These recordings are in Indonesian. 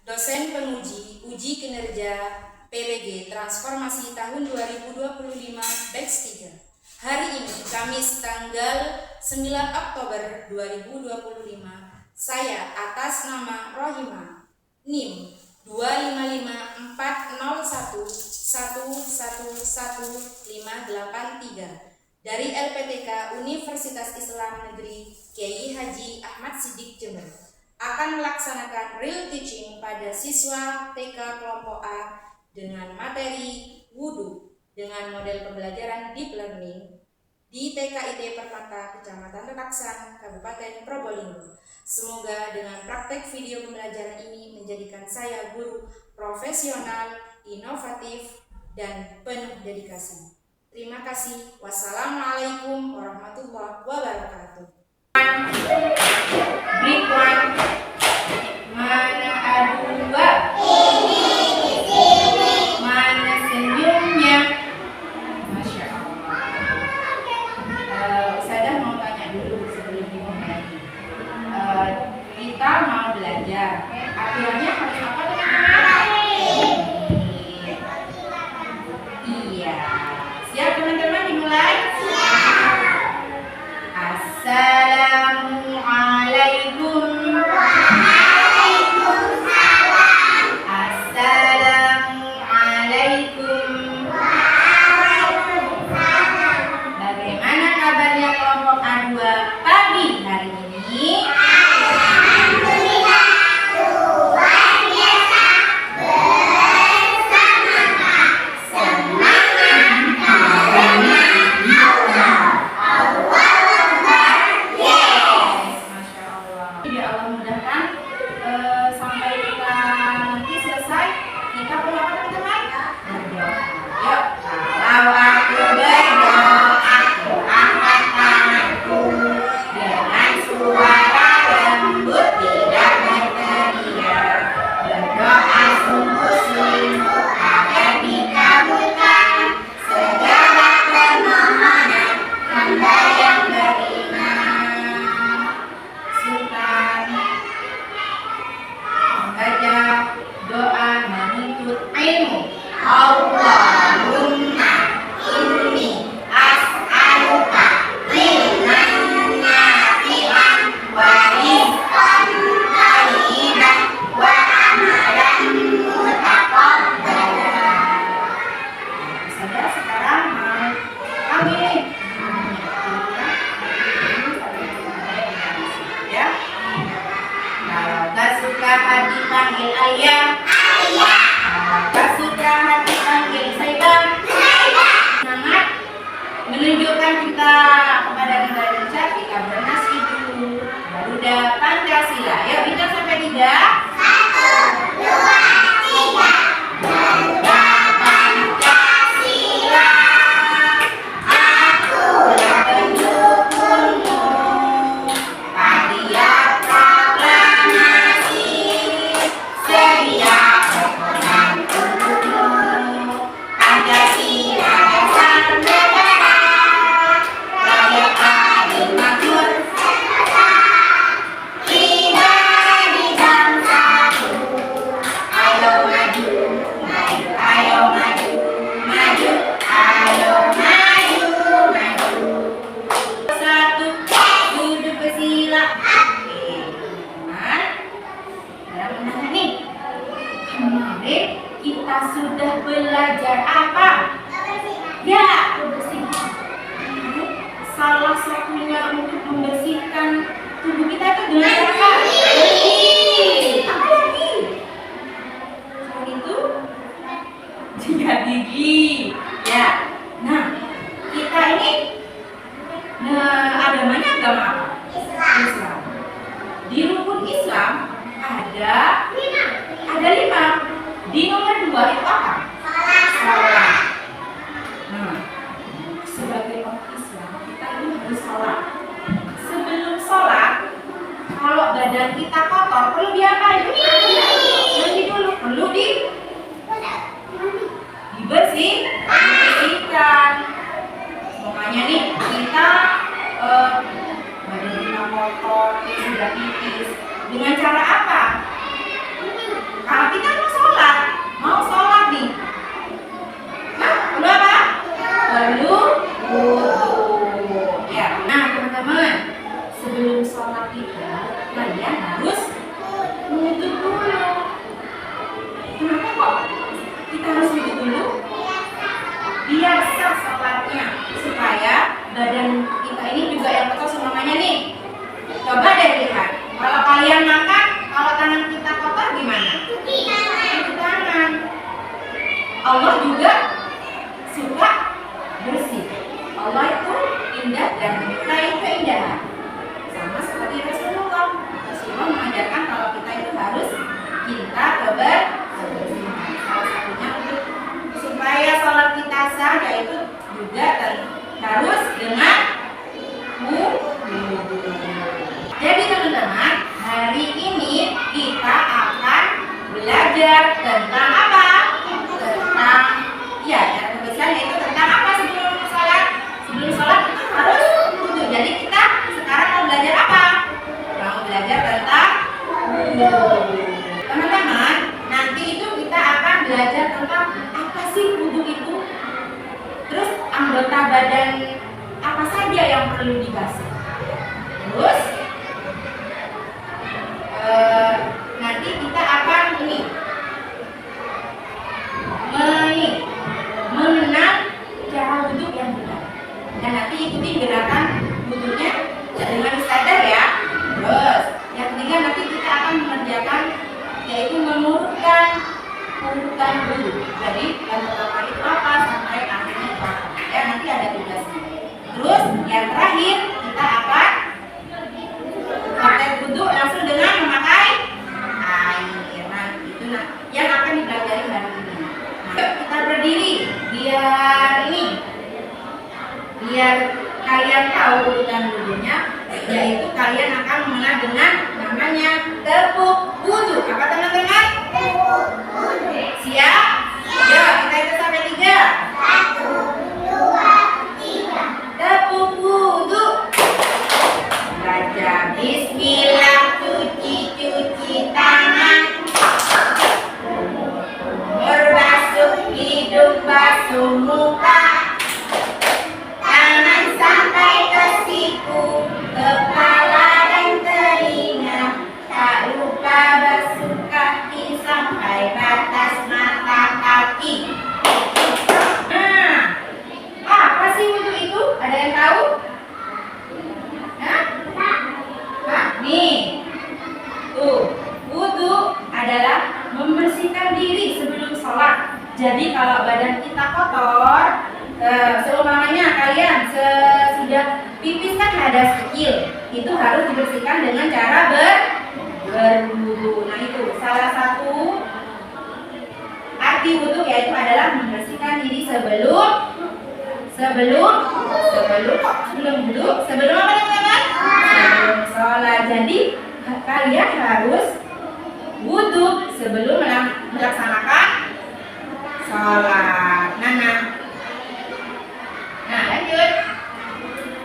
dosen penguji uji kinerja PBG Transformasi tahun 2025 batch 3. Hari ini Kamis tanggal 9 Oktober 2025, saya atas nama Rohima, NIM 25540111583 dari LPTK Universitas Islam Negeri Kiai Haji Ahmad Siddiq Jember, akan melaksanakan real teaching pada siswa TK kelompok A dengan materi wudhu dengan model pembelajaran deep learning di TKIT Permata, Kecamatan Tetaksan, Kabupaten Probolinggo. Semoga dengan praktek video pembelajaran ini menjadikan saya guru profesional, inovatif, dan penuh dedikasi. Terima kasih. Wassalamualaikum warahmatullahi wabarakatuh. Break one. Mana A2? Mana senyumnya? Masya Allah. Saya mau tanya dulu sebelum dimulai. Kita mau belajar. Aturannya harus apa teman-teman? Iya. Siap teman-teman, dimulai? Assalamualaikum. Waalaikumsalam. Assalamualaikum. Waalaikumsalam. Bagaimana kabarnya kelompok A2 pagi hari ini? Alhamdulillah, luar biasa. Bersemangat. Semangat karena Allah. Allah mudahkan sampai kita nanti selesai, kita perlu apa teman-teman? Berdoa. Yuk, kalau aku berdoa, aku angkat tanganku dengan suara lembut, tidak berteriak. Berdoa sungguh-sungguh agar dikabulkan segala permohonan hamba yang beriman. Sultan membaca doa menuntut ilmu. Allahumma inni as'aluka ilman nafi'an wa rizqan thayyiban wa amalan mutaqabbalan. Saudara sekarang kami ya. Kalau gak suka hati panggil ayah, ayah. Kalau gak suka hati panggil Saibah, Saibah. Semangat menunjukkan kita kepada Indonesia, kita bernasi dulu. Garuda Pancasila. Yuk kita sampai 3. 1, 2, 3. Garuda Pancasila, akulah pendukungmu. Hadiah proklamasi, sedia pemenang untukmu. Pancasila dasar negara, rakyat adil makmur sejahtera, pribadi bangsaku. Ayo maju, maju, ayo maju, maju, ayo maju, maju. Satu, duduk bersila. Teman, teman nih, kemarin kita sudah belajar apa? Ya, kebersihan. Salah satunya untuk membersihkan tubuh kita itu dengan cara apa? Bersih. Apa lagi? Selain itu, sikat gigi. Ya. Nah, kita ini agamanya agama apa? Islam. Di rukun Islam ada 5. Di nomor 2 itu apa? Salat. Nah, sebagai orang Islam kita ini harus salat. Sebelum salat, kalau badan kita kotor perlu diapain? Mandi dulu. Perlu dibersihkan. Makanya nih kita badan kita kotor, sudah pipis. Dengan cara apa? Kalau sholat itu kalian harus wudhu dulu. Kenapa kok kita harus wudhu dulu? Biar sah sholatnya, supaya badan kita ini juga yang kotor semuanya nih. Coba deh lihat, kalau kalian makan, kalau tangan kita kotor gimana? Cuci tangan. Allah juga suka bersih. Allah itu indah dan menyukai keindahan. Sama seperti Rasulullah. Rasulullah mengajarkan kalau kita itu harus cinta kebersihan. Salah satunya untuk supaya sholat kita sah, yaitu juga harus dengan wudhu. Jadi teman-teman, hari ini kita akan belajar tentang apa? Tentang cara kebersihan, yaitu tentang apa sebelum sholat? Sebelum sholat itu harus wudhu. Jadi kita sekarang mau belajar apa? Mau belajar tentang wudhu. Teman-teman, nanti itu kita akan belajar tentang apa sih wudhu itu. Terus anggota badan apa saja yang perlu dibasuh. Terus nanti kita akan mengenal cara wudhu yang benar. Dan nanti ikuti gerakan wudhunya dengan sadar ya. Terus yang ketiga nanti kita akan mengerjakan yaitu mengurutkan wudhu. Jadi yang pertama itu apa sampai akhirnya itu apa. Ya nanti ada tugasnya. Terus yang terakhir kita akan pakai wudhu langsung dengan memakai air. Nah itu yang akan dipelajari hari ini. Nah, kita berdiri biar kalian tahu urutan wudhunya, yaitu kalian akan mengenal dengan namanya tepuk wudhu. Apa teman-teman? Siap? Ya, kita itu sampai 3. 1, 2, 3. Tepuk wudhu. Baca bismillah, cuci tangan. Berbasuh hidung, basuh muka. Tangan sampai ke siku, kepala dan telinga. Tak lupa basuh kaki sampai batas mata kaki. Nah, apa sih wudhu itu? Ada yang tahu? Nih, tuh, wudhu adalah membersihkan diri sebelum sholat. Jadi kalau badan kita kotor, seumpamanya kalian sudah pipis kan hadas kecil, itu harus dibersihkan dengan cara berwudhu. Nah itu salah satu arti wudhu, yaitu adalah membersihkan diri sebelum wudhu, sebelum apa teman-teman? Sebelum sholat. Jadi kalian harus wudhu sebelum melaksanakan sholat. Nah lanjut.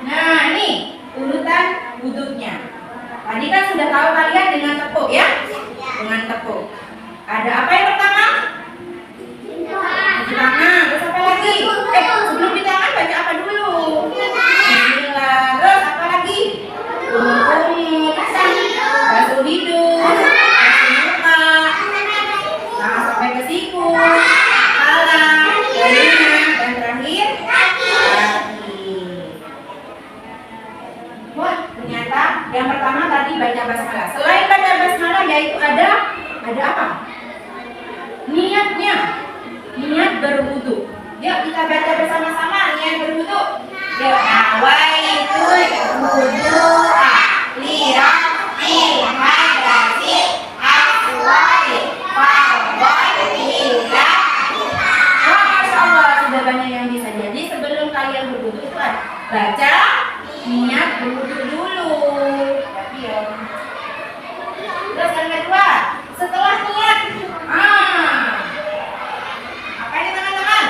Nah ini urutan wudhunya. Tadi kan sudah tahu kalian dengan tepuk ya? Dengan tepuk. Ada apa yang pertama? Cuci tangan. Terus apa lagi? Sebelum di tangan baca apa dulu? Bismillah. Terus apa lagi? Kumur-kumur. Basuh hidung. Basuh muka. Nah sampai ke siku. Kepala. Telinga. Dan terakhir kaki. Wah ternyata yang pertama tadi baca basmalah. Selain baca basmalah yaitu ada apa? Niat berwudu. Yuk kita baca bersama-sama niat berwudu. Yuk, nawaitul wudu'a li rabbil hadasil aswari fardhillah. Masya Allah, sudah banyak yang bisa. Jadi sebelum kalian berwudu itu baca niat berwudu dulu. Terus yang kedua, setelah niat, apa ini teman-teman?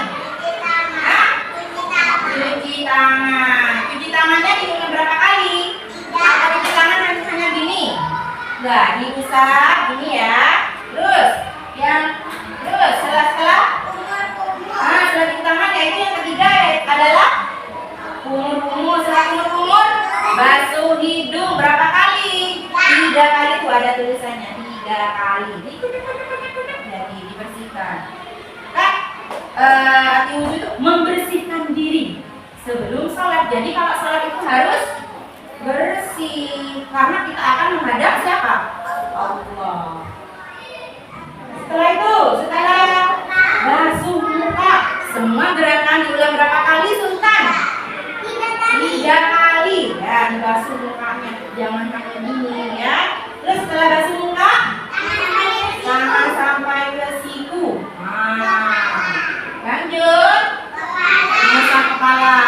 Cuci tangan. Cuci tangannya diulang berapa kali? Atau cuci tangan hanya gini? Enggak, diusap gini ya. Terus setelah cuci tangan yaitu yang ketiga adalah kumur-kumur. Setelah kumur-kumur basuh hidung berapa kali? ada tulisannya 3 kali. Jadi dibersihkan. Arti wudhu itu membersihkan diri sebelum sholat. Jadi kalau sholat itu harus bersih karena kita akan menghadap siapa? Allah. Setelah itu, setelah basuh muka, semua gerakan diulang berapa kali, Sultan? 3 kali. Ya, dibasuh mukanya. Jangan pakai gini ya. Terus setelah basuh muka, jangan sampai ke siku. Lanjut. Masak kepala.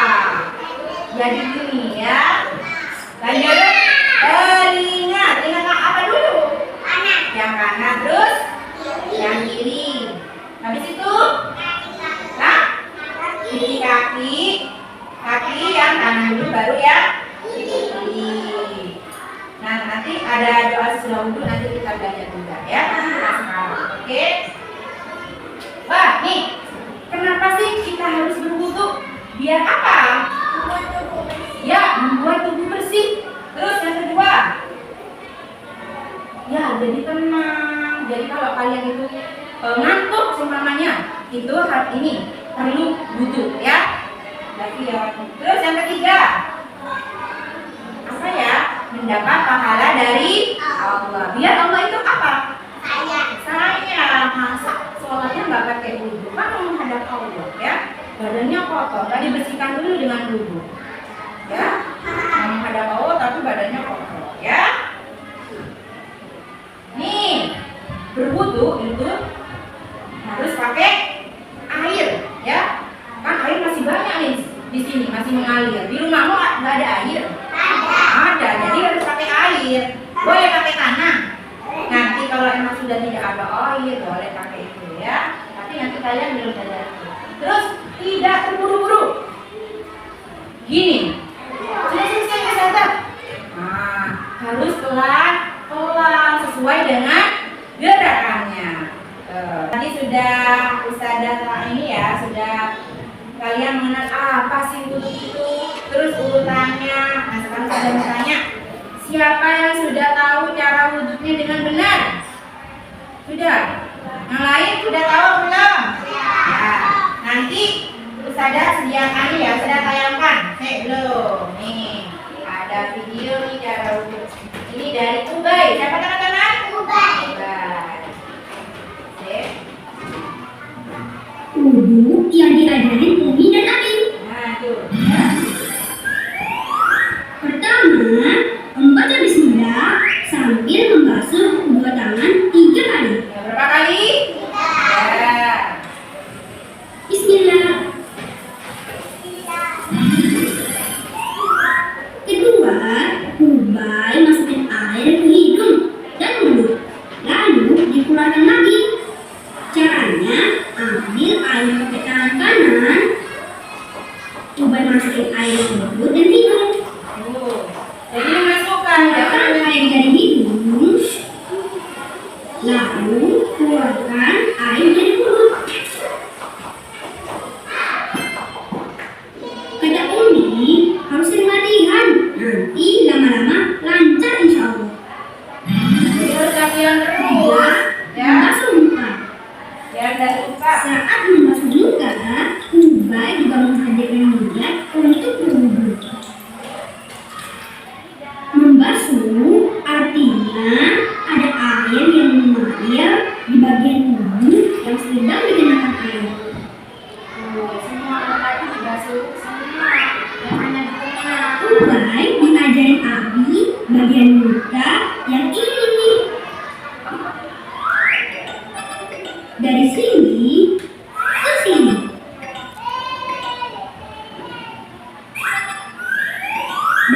Jadi gini ya. Lanjut. Telinga. Telinga apa dulu? Yang kanan terus yang kiri. Habis itu kaki kaki yang kanan dulu baru ya kiri. Nah nanti ada doa sesudah wudhu, nanti kita belajar juga ya. Oke. Wah nih, kenapa sih kita harus berwudhu? Biar apa? Ya, membuat tubuh bersih. Terus yang kedua, ya jadi tenang. Jadi kalau kalian itu ngantuk seumpamanya, itu hari ini perlu wudhu ya. Terus yang ketiga, apa ya? Mendapat pahala dari Allah. Biar Allah itu apa? Saya masa sholatnya nggak pakai wudhu, kan menghadap Allah ya. Badannya kotor, tadi bersihkan dulu dengan wudhu ya. Menghadap Allah tapi badannya kotor ya. Nih, berwudhu itu harus pakai air ya. Kan air masih banyak nih di sini, masih mengalir. Di rumahmu nggak ada air? Ada, jadi harus pakai air. Boleh pakai tanah. Nanti kalau emang sudah tidak ada air, boleh pakai itu ya. Tapi nanti kalian belum belajar itu. Terus tidak terburu-buru. Gini, sudah selesai ya sahabat? Nah, harus pelan-pelan sesuai dengan gerakannya. Tadi sudah Ustazah ini ya, sudah kalian mengenal apa sih wudhu itu, terus urutannya. Nah sekarang saya bertanya, siapa yang sudah tahu cara wudhunya dengan benar? Sudah? Yang lain sudah tahu belum? Ya, nanti Ustazah sediakan ya, sudah tayangkan. Belum. Nih, ada video nih cara wudhu. Ini dari Ubay. Siapa teman-teman? Ubay. Wudhu yang diajarin Umi dan Abi. Nah, tuh. Pertama, membaca bismillah sambil membasuh kedua tangan 3 kali. Ya, berapa kali? 3. Ya. Bismillah. Kedua, Ubay masukin air ke hidung dan mulut, lalu dikeluarkan lagi. Caranya, ambil air pakai tangan kanan, Ubay masukin air ke mulut dan hidung. Jadi dimasukkan Keluarkan air dari hidung, lalu keluarkan air dari mulut. Kata Umi, harus sering latihan, nanti lama-lama lancar insya Allah. Jadi harus latihan terus. Kedua, Ya. membasuh muka. Biar tidak lupa. Saat membasuh muka, Ubay juga menghadirkan niat untuk berwudhu. Membasuh artinya ada air yang mengalir di bagian wudhu yang sedang dikenakan air. Semua anak tadi dibasuh semua. Yang hanya di tengah. Ubay mengajarin Abi bagian muka yang ini. Dari sini ke sini.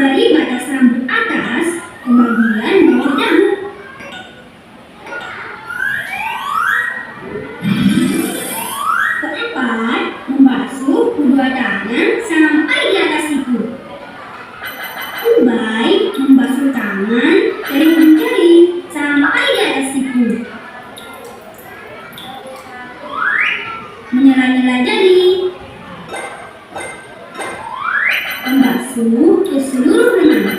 Dari batas rambut atas ke bagian bawah dagu. Keempat, membasuh kedua tangan sampai di atas siku. Ubay membasuh tangan dari ujung jari sampai di atas siku. Menyela-nyela jari. Membasuh ke seluruh lengan.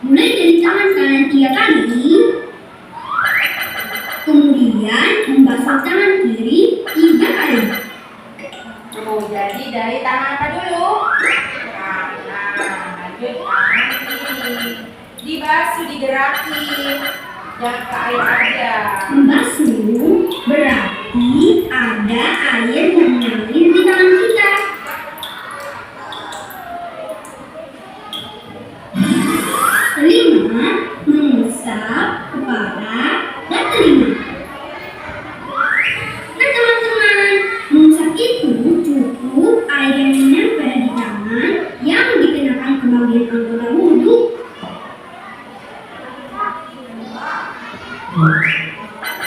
Mulai dari tangan tangan kanan 3 kali. Kemudian membasuh tangan kiri 3 kali. Jadi dari tangan apa dulu? Kanan, lanjut tangan kiri. Dibasuh, digerakin. Jangan ke air aja. Membasuh berarti ada air yang mengalir di tangan kita. Kelima, mengusap kepala dan telinga. Nah teman-teman, mengusap itu cukup air yang menempel di tangan yang dikenakan ke bagian anggota wudhu.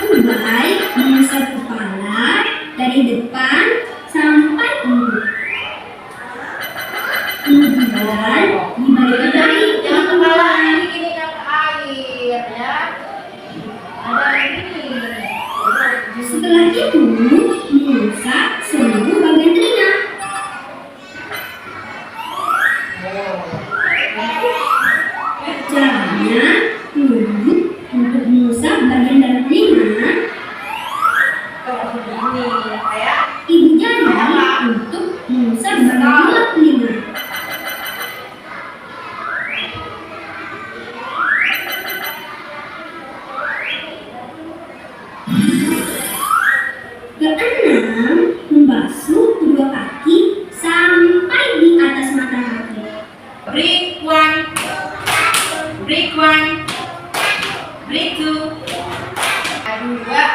Ubay mengusap kepala dari depan sampai ujung. Kemudian dibalik lagi Jangan kepala ini ke air ya. Ada ini. Setelah itu mengusap seluruh bagian telinga. Caranya duduk untuk mengusap bagian dalam telinga. Ini kayak Ibu jari untuk mengusap bagian luar telinga. Keenam, membasuh kedua kaki sampai di atas mata kaki. break one, break two, dua.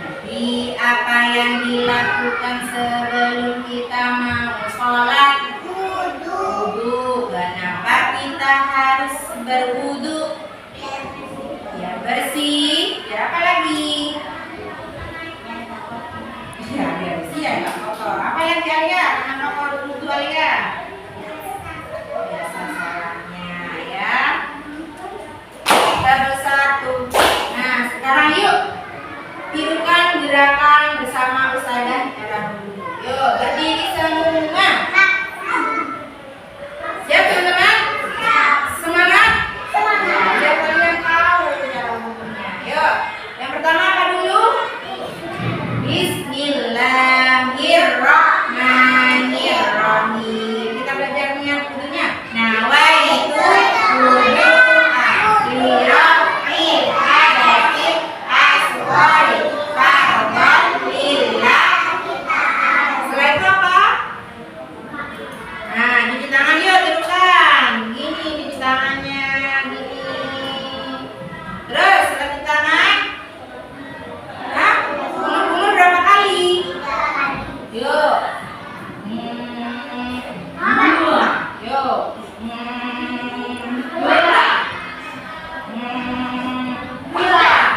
Jadi apa yang dilakukan sebelum kita mau sholat? Wudu. Kenapa kita harus berwudu? Biar bersih. Biar apa lagi? Ya biar bersih ya nggak kotor. Apa lagi Alia? Kenapa harus wudu Alia? Biasa salatnya ya. Kita bersatu. Nah sekarang yuk tirukan gerakan bersama Ustazah dalam wudu. Yuk berdiri semua. Siap teman-teman? Semangat? Biar kalian tahu cara wudunya. Yuk. Yang pertama apa dulu? Bismillahirrahmanirrahim. Kita belajar niat wudunya. Nawaitu wudu akhiratil hadatil asghari fardhan lillah. Setelah itu apa? Nah, cuci tangan yuk, tirukan. Gini cuci tangannya, gini. Terus setelah cuci tangan, ulur berapa kali? Yuk. Yuk.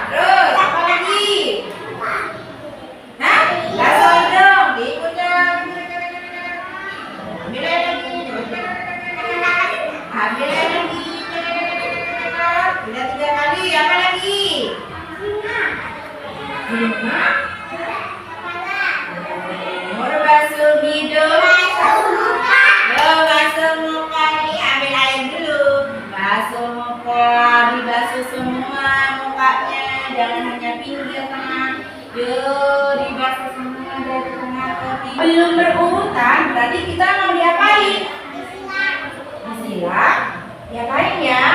Terus apa lagi? Hah? Basuh dong, diikut dong. Ambil air lagi. Ambil air lagi. Sudah 3 kali, apa lagi? Basuh hidung. Basuh muka nih, ambil air dulu. Basuh muka, dibasuh semua mukanya, jangan hanya pinggir tengah. Yuk, dibasuh semua dari tengah ke pinggir. Belum berurutan, berarti kita mau diapain? Disiram, diapain ya?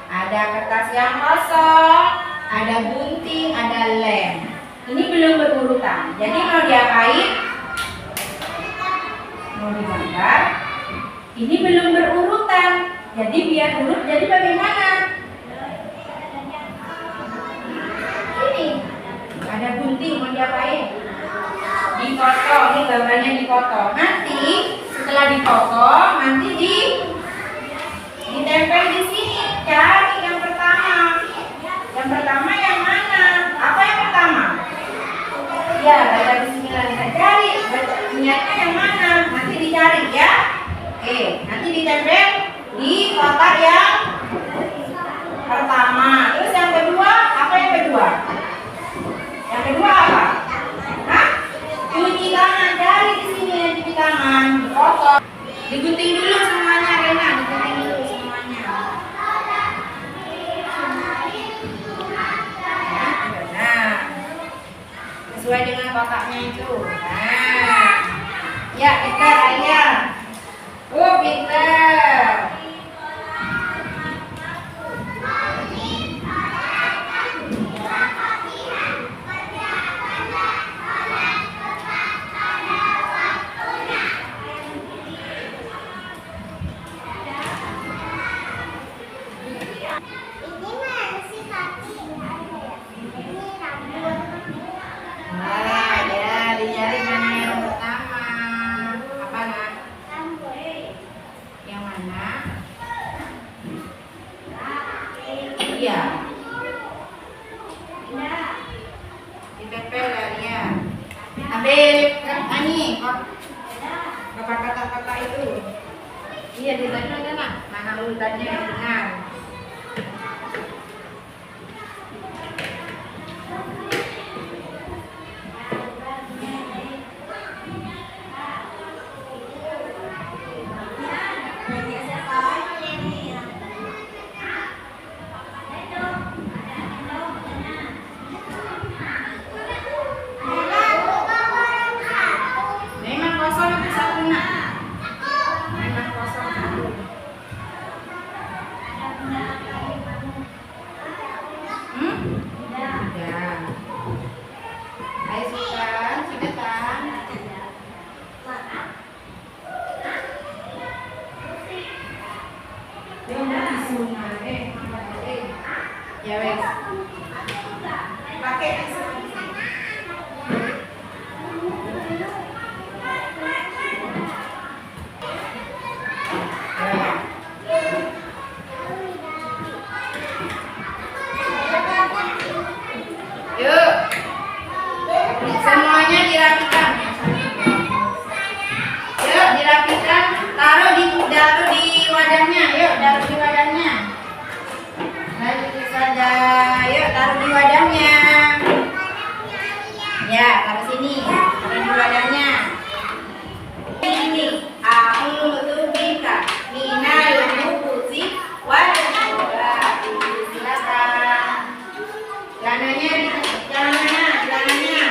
Ada kertas yang kosong, ada gunting, ada lem. Ini belum berurutan. Jadi mau diapain? Mau digambar? Ini belum berurutan. Jadi biar urut, jadi bagaimana? Ini ada gunting, mau diapain? Dipotong. Ini gambarnya dipotong. Nanti setelah dipotong, nanti ditempel di sini. Cari yang pertama. Yang pertama yang mana? Apa yang pertama? Ya, baca bismillah. Cari niatnya yang mana? Nanti dicari ya. Oke, nanti ditempel di kotak yang pertama. Terus yang kedua, apa yang kedua? Yang kedua apa? Hah? Cuci tangan. Cari di sini cuci tangan. Dipotong. Digunting dulu semuanya. Ria. Ditempel ya Ria. Ambil ini kata-kata itu. Iya ditempel kan? Mana urutannya yang benar. Memang kosong itu satu nak. Memang kosong satu. Udah. Ayo Sultan, sudah kan? Ya wes. Pakai yuk. Semuanya dirapikan. Yuk dirapikan, taruh di wadahnya. Yuk taruh di wadahnya. Lanjut saja. Yuk taruh di wadahnya. Ya, taruh sini. Taruh di wadahnya. Ini aku bika minal mukusi wadah. Silakan. Celananya celananya.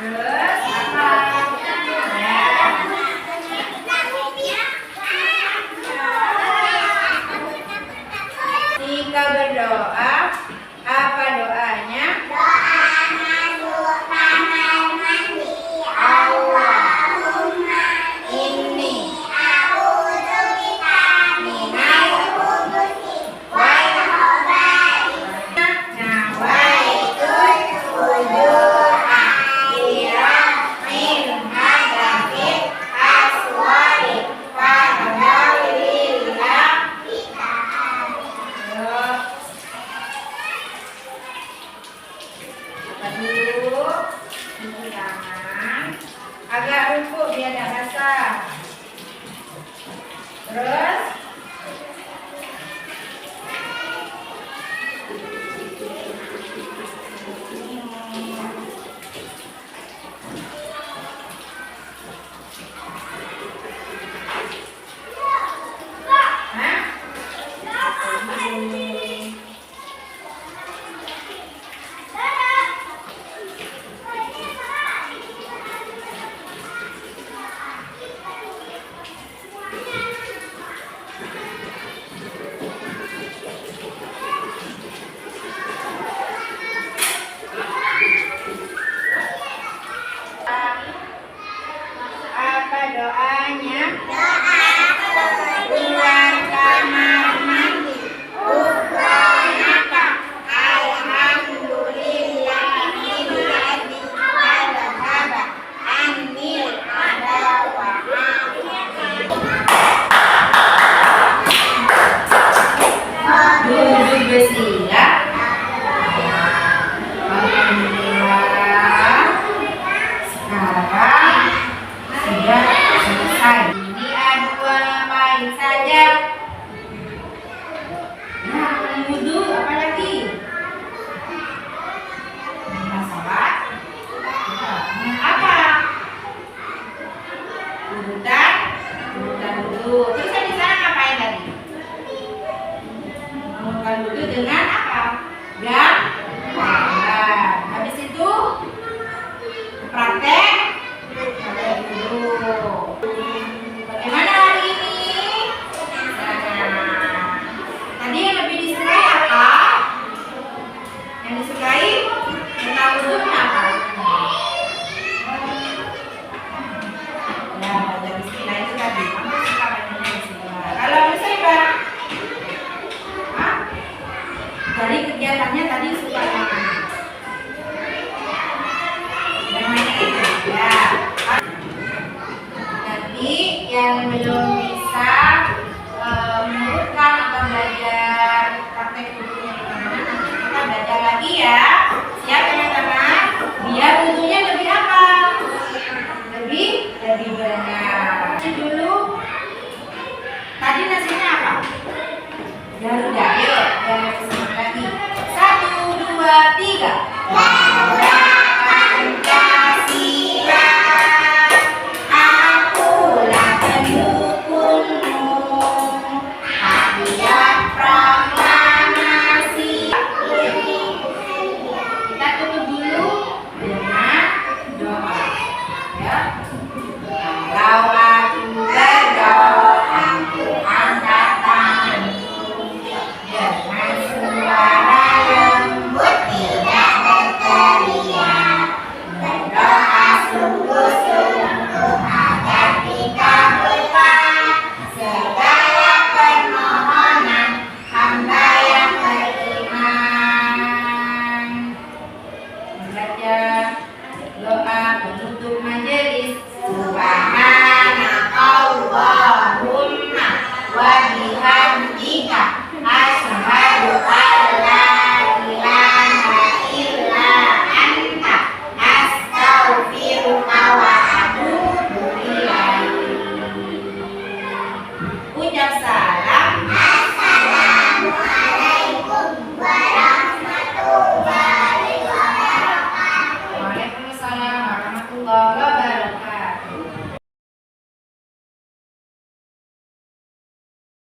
Terus apa? Jika berdoa, apa doanya? Allahumma inni minal khubuthi wal khaba'ith nawaitul wudu'a min hadafil aswari fadhalillah. Dulu cuci tangan agak ruku biar tidak basah. Terus yang belum bisa menurutkan atau belajar praktek bukunya di mana, nanti kita belajar lagi ya. Siap teman-teman? Biar bukunya lebih apa? Lebih benar. Dulu tadi nasinya apa? Garuda. Yuk, jangan semangat lagi. 1, 2, 3. Garuda Pancasila, akulah pendukungmu. Hadiah proklamasi. Kita tutup dulu dengan doa. Ya. Kalau